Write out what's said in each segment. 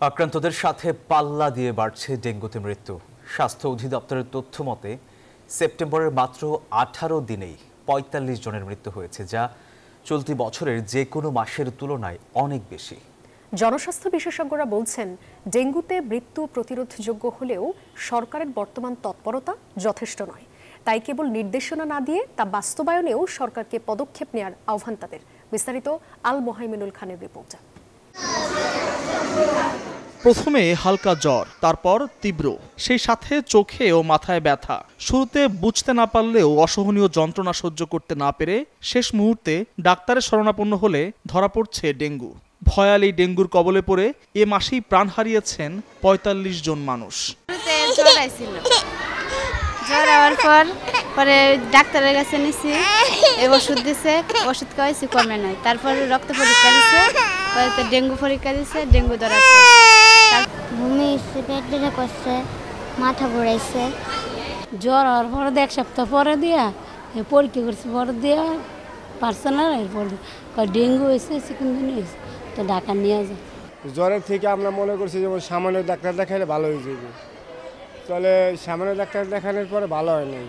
আক্রান্তদের সাথে পাল্লা দিয়ে বাড়ছে ডেঙ্গুতে মৃত্যু। স্বাস্থ্য অধিদপ্তরের তথ্য মতে সেপ্টেম্বরের মাত্র 18 দিনেই ৪৫ জনের মৃত্যু হয়েছে, যা চলতি বছরের যে কোনো মাসের তুলনায় অনেক বেশি। জনস্বাস্থ্য বিশেষজ্ঞরা বলছেন, ডেঙ্গুতে মৃত্যু প্রতিরোধযোগ্য হলেও সরকারের বর্তমান তৎপরতা যথেষ্ট নয়। তাই কেবল নির্দেশনা না দিয়ে তা বাস্তবায়নেও সরকারকে পদক্ষেপ নেওয়ার আহ্বান তাদের। বিস্তারিত আল মোহাইমিনুল খানের রিপোর্ট। প্রথমে হালকা জ্বর, তারপর তীব্র, সেই সাথে চোখে ও মাথায় ব্যথা। শুরুতে বুঝতে না পারলেও অসহনীয় যন্ত্রণা সহ্য করতে না পেরে শেষ মুহূর্তে ডাক্তারের শরণাপন্ন হলে ধরা পড়ছে ডেঙ্গু। ভয়াল এই ডেঙ্গুর কবলে পড়ে এ মাসেই প্রাণ হারিয়েছেন ৪৫ জন মানুষ। জ্বর হওয়ার পরে ডাক্তারের কাছে নিছি, ওষুধ দিছে, ওষুধ খাওয়াইছি, কমে নাই। তারপর রক্ত পরীক্ষা দিছে, ডেঙ্গু পরীক্ষা দিছে, ডেঙ্গু ধরা ভূমি এসছে, পেট ব্যথা করছে, মাথা ঘুরাইছে। জ্বর হওয়ার পরে 1 সপ্তাহ পরে দিয়া পরীক্ষা করছি, পরে দিয়া পারছে না, এরপর ডেঙ্গু হয়েছে, চিকুনগুনি হয়েছে, তো ঢাকা নিয়ে যায়। জ্বরের থেকে আমরা মনে করছি যেমন সামান্য ডাক্তার দেখাইলে ভালো হয়ে যাবে, তাহলে সামান্য ডাক্তার দেখানোর পরে ভালো হয় নাই।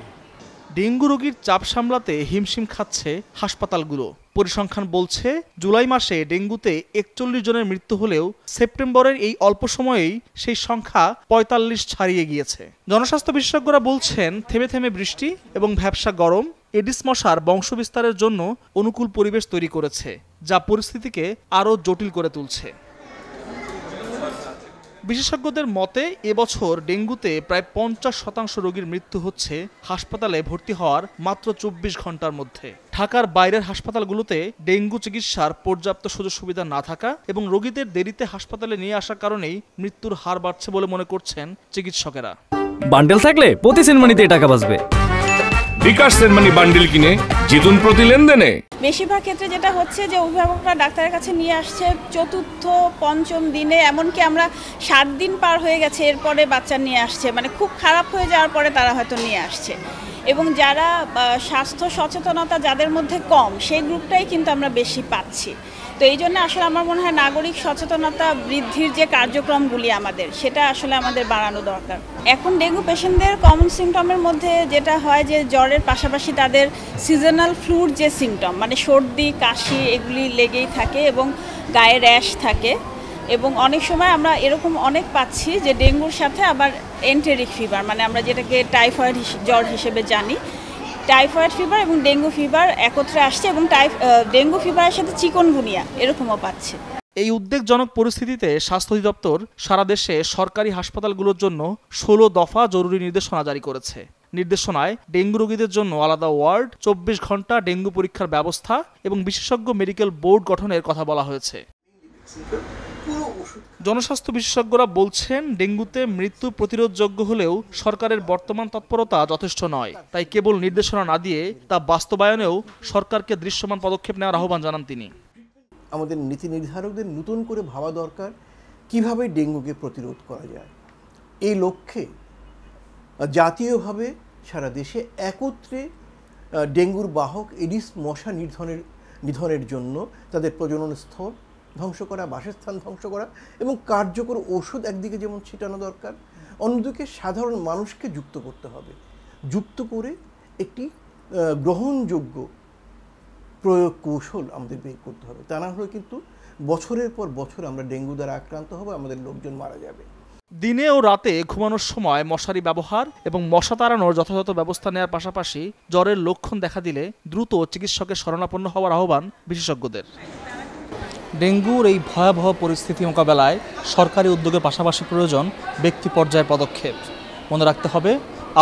ডেঙ্গু রোগীর চাপ সামলাতে হিমশিম খাচ্ছে হাসপাতালগুলো। পরিসংখ্যান বলছে, জুলাই মাসে ডেঙ্গুতে 41 জনের মৃত্যু হলেও সেপ্টেম্বরের এই অল্প সময়েই সেই সংখ্যা ৪৫ ছাড়িয়ে গিয়েছে। জনস্বাস্থ্য বিশেষজ্ঞরা বলছেন, থেমে থেমে বৃষ্টি এবং ভ্যাপসা গরম এডিস মশার বংশবিস্তারের জন্য অনুকূল পরিবেশ তৈরি করেছে, যা পরিস্থিতিকে আরও জটিল করে তুলছে। বিশেষজ্ঞদের মতে এবছর ডেঙ্গুতে প্রায় ৫০% রোগীর মৃত্যু হচ্ছে হাসপাতালে ভর্তি হওয়ার মাত্র ২৪ ঘন্টার মধ্যে। ঢাকার বাইরের হাসপাতালগুলোতে ডেঙ্গু চিকিৎসার পর্যাপ্ত সুযোগ সুবিধা না থাকা এবং রোগীদের দেরিতে হাসপাতালে নিয়ে আসার কারণেই মৃত্যুর হার বাড়ছে বলে মনে করছেন চিকিৎসকেরা। বান্ডেল থাকলে প্রতি সেনমানিতে টাকা বাঁচবে। বিকাশ সেনমানি বান্ডেল কিনে জিতুন প্রতি লেনদেনে। বেশিরভাগ ক্ষেত্রে যেটা হচ্ছে যে অভিভাবকরা ডাক্তারের কাছে নিয়ে আসছে চতুর্থ পঞ্চম দিনে, এমনকি আমরা 7 দিন পার হয়ে গেছে এরপরে বাচ্চা নিয়ে আসছে, মানে খুব খারাপ হয়ে যাওয়ার পরে তারা হয়তো নিয়ে আসছে। এবং যারা স্বাস্থ্য সচেতনতা যাদের মধ্যে কম, সেই গ্রুপটাই কিন্তু আমরা বেশি পাচ্ছি। তো এই জন্য আসলে আমার মনে হয় নাগরিক সচেতনতা বৃদ্ধির যে কার্যক্রমগুলি আমাদের, সেটা আসলে আমাদের বাড়ানো দরকার। এখন ডেঙ্গু পেশেন্টদের কমন সিমটমের মধ্যে যেটা হয় যে জ্বরের পাশাপাশি তাদের সিজনাল ফ্লুর যে সিমটম, মানে সর্দি কাশি এগুলি লেগেই থাকে এবং গায়ে র্যাশ থাকে। এবং অনেক সময় আমরা এরকম অনেক পাচ্ছি যে ডেঙ্গুর সাথে আবার এন্টেরিক ফিভার, মানে আমরা যেটাকে টাইফয়েড জ্বর হিসেবে জানি, টাইফয়েড ফিভার এবং ডেঙ্গু ফিভার একত্রে আসছে এবং ডেঙ্গু ফিভারের সাথে চিকনগুনিয়া এরকমও পাচ্ছে। এই উদ্বেগজনক পরিস্থিতিতে স্বাস্থ্য অধিদপ্তর সারা দেশে সরকারি হাসপাতালগুলোর জন্য 16 দফা জরুরি নির্দেশনা জারি করেছে। নির্দেশনায় ডেঙ্গু রোগীদের জন্য আলাদা ওয়ার্ড, 24 ঘন্টা ডেঙ্গু পরীক্ষার ব্যবস্থা এবং বিশেষজ্ঞ মেডিকেল বোর্ড গঠনের কথা বলা হয়েছে। জনস্বাস্থ্য বিশেষজ্ঞরা বলছেন, ডেঙ্গুতে মৃত্যু প্রতিরোধযোগ্য হলেও সরকারের বর্তমান তৎপরতা যথেষ্ট নয়। তাই কেবল নির্দেশনা না দিয়ে তা বাস্তবায়নেও সরকারকে দৃশ্যমান পদক্ষেপ নেওয়ার আহ্বান জানান তিনি। আমাদের নীতি নির্ধারকদের নতুন করে ভাবা দরকার কিভাবে ডেঙ্গুকে প্রতিরোধ করা যায়। এই লক্ষ্যে জাতীয়ভাবে সারা দেশে একত্রে ডেঙ্গুর বাহক এডিস মশা নিধনের জন্য তাদের প্রজনন স্থল ধ্বংস করা, বাসস্থান ধ্বংস করা এবং কার্যকর ওষুধ একদিকে যেমন ছিটানো দরকার, অন্যদিকে সাধারণ মানুষকে যুক্ত করতে হবে। যুক্ত করে একটি গ্রহণযোগ্য প্রয়োগ কৌশল আমাদের বের করতে হবে। তা না হলে কিন্তু বছরের পর বছর আমরা ডেঙ্গু দ্বারা আক্রান্ত হব, আমাদের লোকজন মারা যাবে। দিনে ও রাতে ঘুমানোর সময় মশারি ব্যবহার এবং মশা তাড়ানোর যথাযথ ব্যবস্থা নেওয়ার পাশাপাশি জ্বরের লক্ষণ দেখা দিলে দ্রুত চিকিৎসকের শরণাপন্ন হওয়ার আহ্বান বিশেষজ্ঞদের। ডেঙ্গুর এই ভয়াবহ পরিস্থিতি মোকাবেলায় সরকারি উদ্যোগের পাশাপাশি প্রয়োজন ব্যক্তি পর্যায়ের পদক্ষেপ। মনে রাখতে হবে,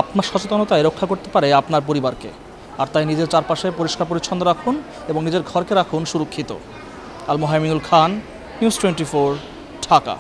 আপনার সচেতনতায় রক্ষা করতে পারে আপনার পরিবারকে। আর তাই নিজের চারপাশে পরিষ্কার পরিচ্ছন্ন রাখুন এবং নিজের ঘরকে রাখুন সুরক্ষিত। আল মোহাইমিনুল খান, নিউজ 24, ঢাকা।